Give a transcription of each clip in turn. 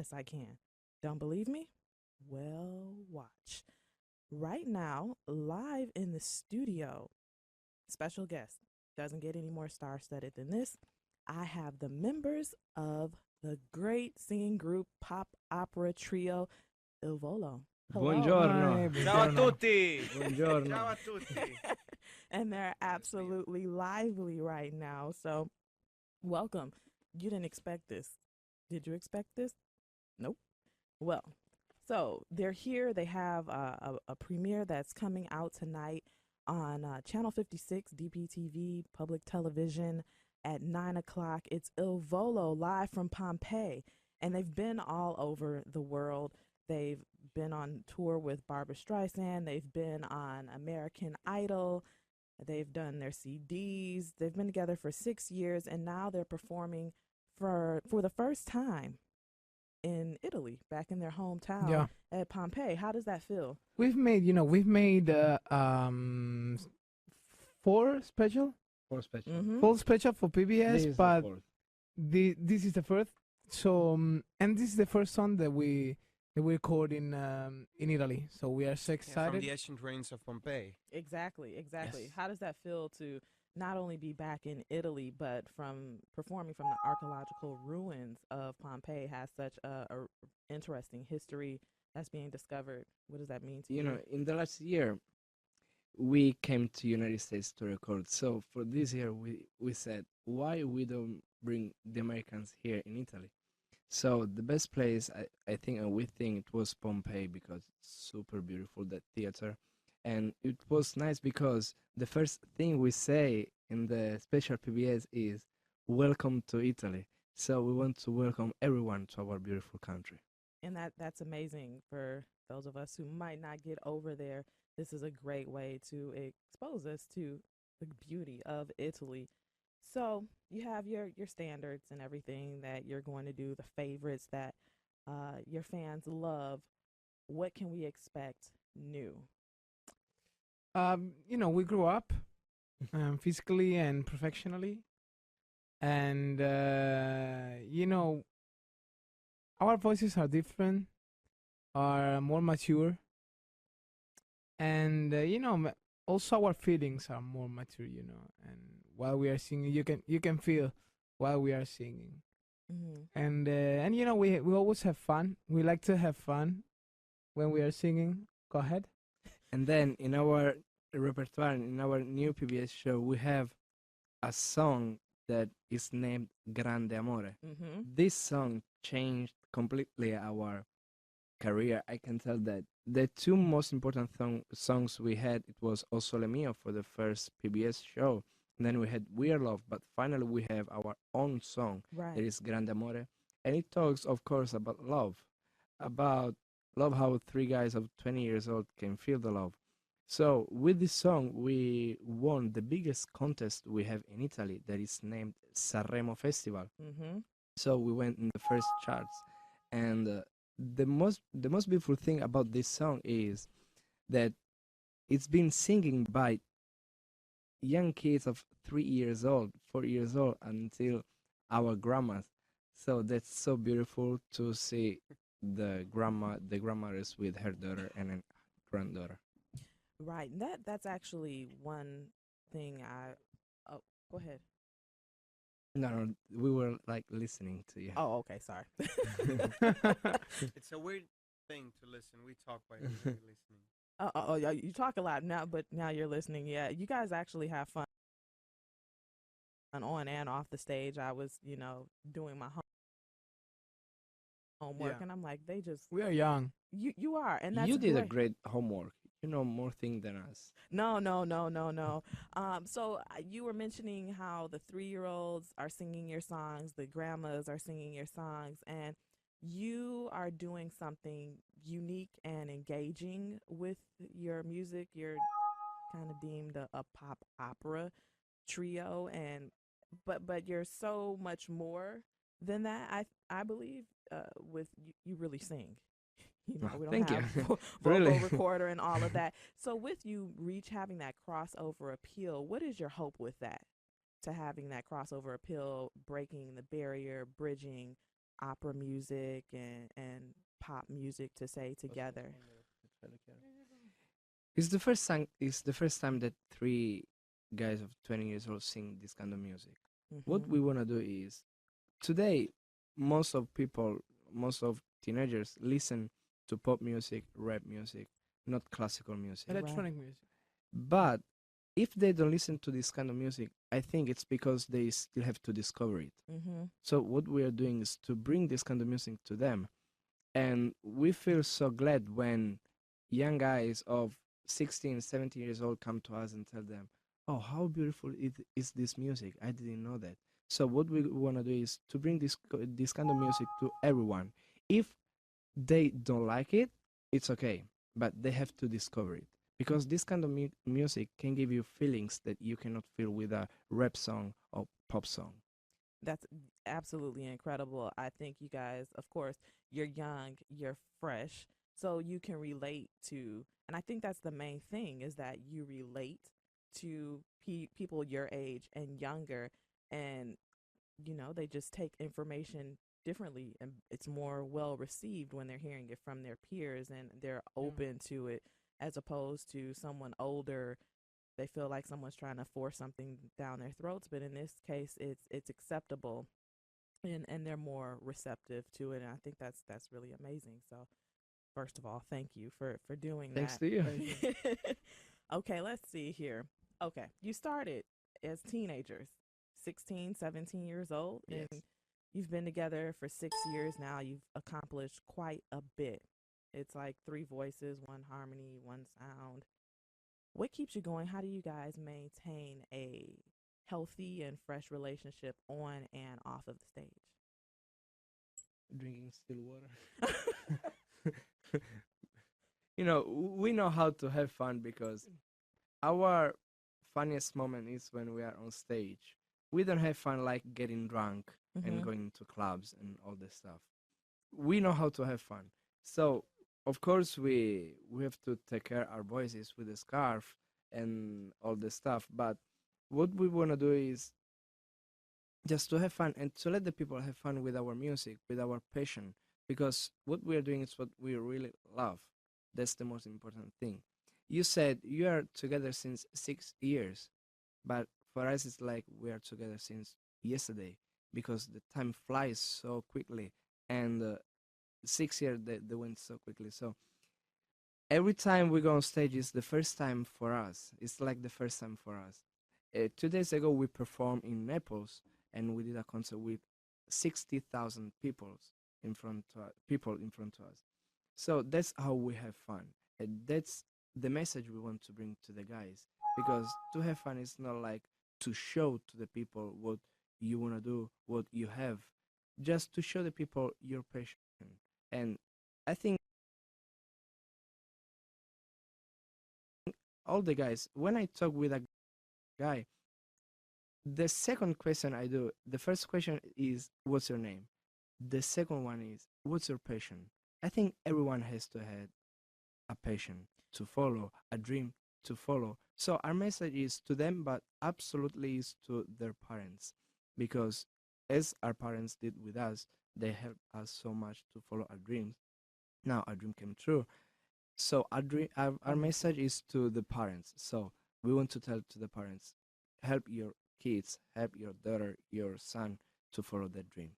Yes, I can. Don't believe me? Well, watch. Right now, live in the studio, special guest. Doesn't get any more star studded than this. I have the members of the great singing group pop opera trio Il Volo. Hello. Buongiorno. Hi, Ciao a buongiorno. tutti! Ciao Buongiorno. a tutti! And they're Buenos dias. absolutely lively right now. So, welcome. You didn't expect this. Did you expect this? Nope. Well, so they're here. They have a premiere that's coming out tonight on Channel 56, DPTV, public television at 9 o'clock. It's Il Volo live from Pompeii. And they've been all over the world. They've been on tour with Barbara Streisand. They've been on American Idol. They've done their CDs. They've been together for 6 years, and now they're performing for the first time in Italy, back in their hometown Yeah, at Pompeii. How does that feel? we've made four special, For special. Mm-hmm. full special for This PBS, is the but fourth. this is the first. So and this is the first song that we record in Italy. So we are so Yeah, from excited. the ancient ruins of Pompeii. Exactly, exactly. Yes. How does that feel to not only be back in Italy, but from performing from the archaeological ruins of Pompeii has such a interesting history that's being discovered. What does that mean to You you? know, in the last year, we came to United States to record. So for this year, we said, why we don't bring the Americans here in Italy? So the best place, I think, and we think it was Pompeii because it's super beautiful, that theater. And it was nice because the first thing we say in the special PBS is, welcome to Italy. So we want to welcome everyone to our beautiful country. And that's amazing for those of us who might not get over there. This is a great way to expose us to the beauty of Italy. So you have your standards and everything that you're going to do, the favorites that your fans love. What can we expect new? We grew up physically and professionally, and our voices are different, are more mature, and also our feelings are more mature. And while we are singing, you can feel while we are singing, Mm-hmm. and we always have fun. We like to have fun when we are singing. Go ahead. And then in our repertoire, in our new PBS show, we have a song that is named Grande Amore. Mm-hmm. This song changed completely our career. I can tell that the two most important songs we had, it was O Sole Mio for the first PBS show. And then we had We Are Love, but finally we have our own song that Right. is Grande Amore. And it talks, of course, about love, how three guys of 20 years old can feel the love. So with this song, we won the biggest contest we have in Italy that is named Sanremo Festival. Mm-hmm. So we went in the first charts, and the most beautiful thing about this song is that it's been singing by young kids of 3 years old, 4 years old, until our grandmas. So that's so beautiful to see the grandmothers with her daughter and a granddaughter. Right. And that's actually one thing I. Oh, go ahead. No, no, we were like listening to you. Oh, okay. Sorry. It's a weird thing to listen. We talk while you're listening. Yeah, you talk a lot now, but now you're listening. Yeah, you guys actually have fun on and off the stage. I was, doing my homework, Yeah, and I'm like, they just we are young. you are, and that's You did a great. great homework. You know more things than us. No, no, no, no, no. So you were mentioning how the 3-year-olds are singing your songs, the grandmas are singing your songs, and you are doing something unique and engaging with your music. You're kind of deemed a pop opera trio, and but you're so much more than that. I believe with you really sing. We don't Thank you. have vocal Really. recorder and all of that. So with you reach having that crossover appeal, what is your hope with that? To having that crossover appeal, breaking the barrier, bridging opera music and pop music to say together. It's the first time. It's the first time that three guys of 20 years old sing this kind of music. What Mm-hmm. we wanna do is today, most of people, most of teenagers listen to pop music, rap music, not classical music. Electronic music. But if they don't listen to this kind of music, I think it's because they still have to discover it. Mm-hmm. So what we are doing is to bring this kind of music to them, and we feel so glad when young guys of 16, 17 years old come to us and tell them, "Oh, how beautiful it is this music! I didn't know that." So what we want to do is to bring this kind of music to everyone. If they don't like it, it's okay, but they have to discover it because this kind of music can give you feelings that you cannot feel with a rap song or pop song. That's absolutely incredible. I think you guys, of course, you're young, you're fresh, so you can relate to, and I think that's the main thing is that you relate to people your age and younger, and they just take information differently, and it's more well received when they're hearing it from their peers and they're open to it, as opposed to someone older. They feel like someone's trying to force something down their throats, but in this case it's acceptable, and they're more receptive to it, and I think that's really amazing. So first of all, thank you for doing Thanks that. to you. Okay, let's see here. Okay, you started as teenagers, 16, 17 years old, Yes. and you've been together for 6 years now. You've accomplished quite a bit. It's like three voices, one harmony, one sound. What keeps you going? How do you guys maintain a healthy and fresh relationship on and off of the stage? Drinking still water. We know how to have fun because our funniest moment is when we are on stage. We don't have fun like getting drunk and Mhm. going to clubs and all this stuff. We know how to have fun. So of course we have to take care our voices with a scarf and all this stuff. But what we wanna do is just to have fun and to let the people have fun with our music, with our passion, because what we are doing is what we really love. That's the most important thing. You said you are together since 6 years, but for us it's like we are together since yesterday because the time flies so quickly, and 6 years they went so quickly. So every time we go on stage is the first time for us. It's like the first time for us. 2 days ago we performed in Naples and we did a concert with 60,000 people in front of us. So that's how we have fun. And that's the message we want to bring to the guys. Because to have fun is not like to show to the people what you want to do, what you have, just to show the people your passion. And I think all the guys, when I talk with a guy, the second question I do, the first question is, what's your name? The second one is, what's your passion? I think everyone has to have a passion to follow, a dream to follow. So our message is to them, but absolutely is to their parents, because as our parents did with us, they helped us so much to follow our dreams. Now our dream came true. So our message is to the parents. So we want to tell to the parents, help your kids, help your daughter, your son to follow their dream.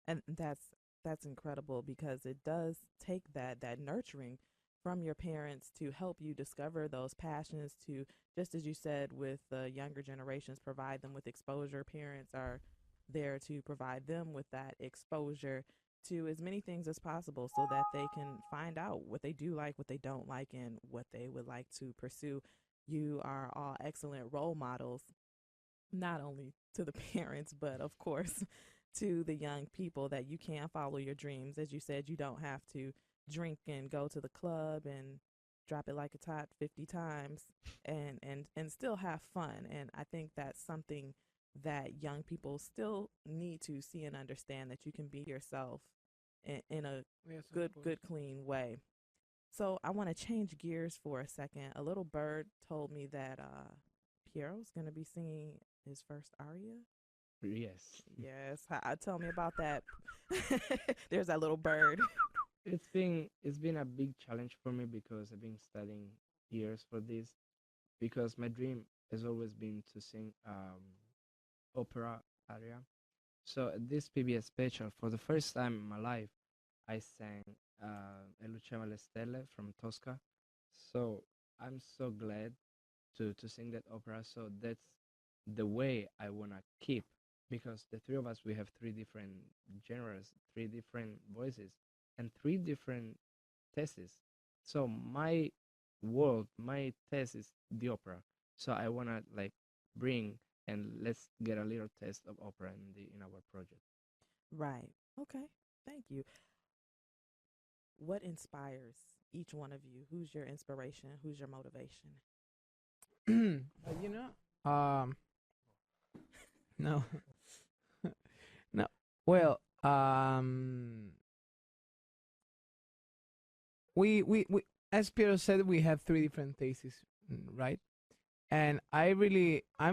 And that's incredible because it does take that nurturing from your parents to help you discover those passions, to, just as you said, with the younger generations, provide them with exposure. Parents are there to provide them with that exposure to as many things as possible so that they can find out what they do like, what they don't like, and what they would like to pursue. You are all excellent role models, not only to the parents, but of course to the young people, that you can follow your dreams. As you said, you don't have to drink and go to the club and drop it like a tot 50 times and still have fun. And I think that's something that young people still need to see and understand, that you can be yourself in a Yes, of good, course. good, clean way. So I want to change gears for a second. A little bird told me that Piero's going to be singing his first aria. Yes. Yes. Tell me about that. There's that little bird. It's been a big challenge for me because I've been studying years for this, because my dream has always been to sing opera aria. So at this PBS special, for the first time in my life, I sang E Luceva le Stelle from Tosca. So I'm so glad to sing that opera. So that's the way I wanna keep, because the three of us, we have three different genres, three different voices, and three different theses. So my world, my test is the opera. So I wanna like bring, and let's get a little taste of opera in our project. Right. Okay. Thank you. What inspires each one of you? Who's your inspiration? Who's your motivation? You know, no, no. Well, we as Piero said, we have three different tastes, right? And I'm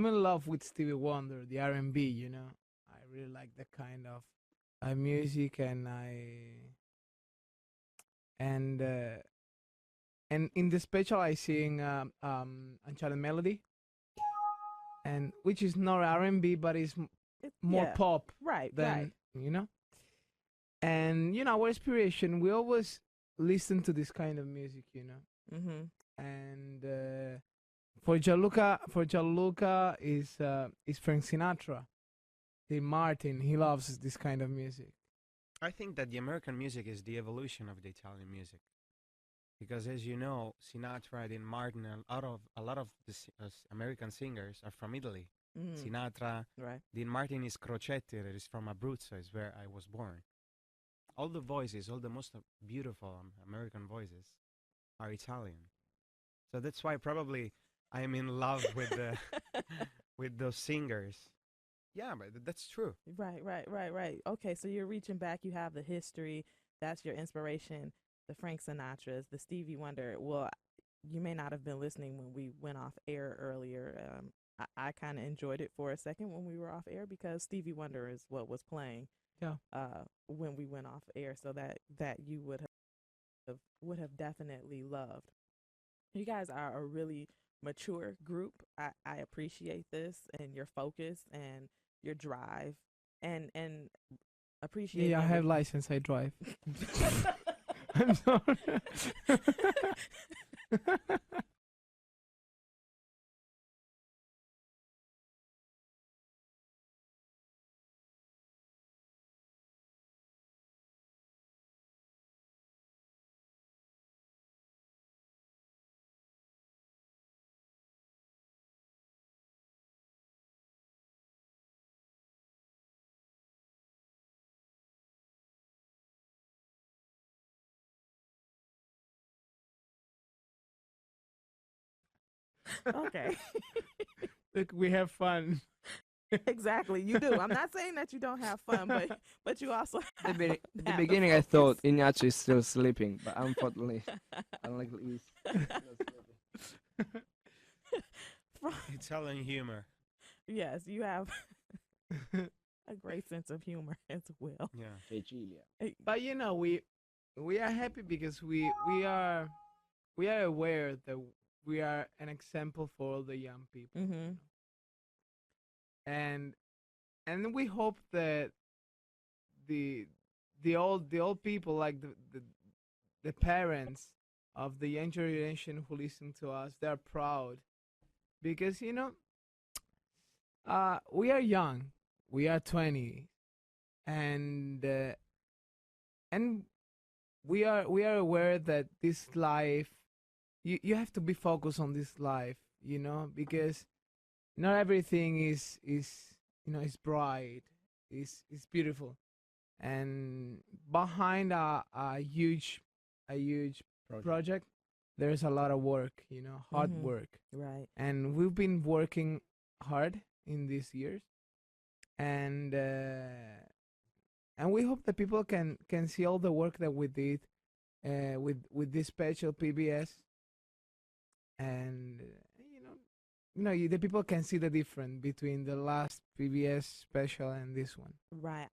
in love with Stevie Wonder, the R&B. You know, I really like that kind of music, and uh, and in the special I sing Uncharted Melody, and which is not R&B, but is more Yeah. pop Right. than, you know. And you know, our inspiration, we always listen to this kind of music, you know. Right. Mm-hmm. And for Gianluca is Frank Sinatra. The Martin, he loves this kind of music. I think that the American music is the evolution of the Italian music, because, as you know, Sinatra, Dean Martin, and a lot of the American singers are from Italy. Mm-hmm. Sinatra, Right. Dean Martin is Crocetti, that is from Abruzzo, is where I was born. All the voices, all the most beautiful American voices, are Italian. So that's why probably I am in love with the with those singers. Yeah, but that's true. Right. Okay, so you're reaching back. You have the history. That's your inspiration. The Frank Sinatras, the Stevie Wonder. Well, you may not have been listening when we went off air earlier. I kind of enjoyed it for a second when we were off air because Stevie Wonder is what was playing. Yeah. When we went off air, so that you would have definitely loved. You guys are a really mature group. I appreciate this and your focus and your drive and appreciating Yeah, I have license. I drive. I'm sorry. Okay. Look, we have fun. Exactly, you do. I'm not saying that you don't have fun, but you also At the, have, at the have beginning, I focus. thought Ignazio is still sleeping, but unfortunately, he's not sleeping. Italian humor. Yes, you have a great sense of humor as well. Yeah. Cecilia. But you know, we are happy because we are aware that we are an example for all the young people. Mm-hmm. And we hope that the the old people, like the parents of the young generation who listen to us, they're proud because, you know, we are young, we are 20, and and we are aware that this life, you have to be focused on this life, you know, because not everything is you know, is bright, is beautiful, and behind a huge project, there's a lot of work, you know, hard Mhm. work. Right. And we've been working hard in these years, and we hope that people can see all the work that we did with this special PBS, and you know, the people can see the difference between the last PBS special and this one. Right.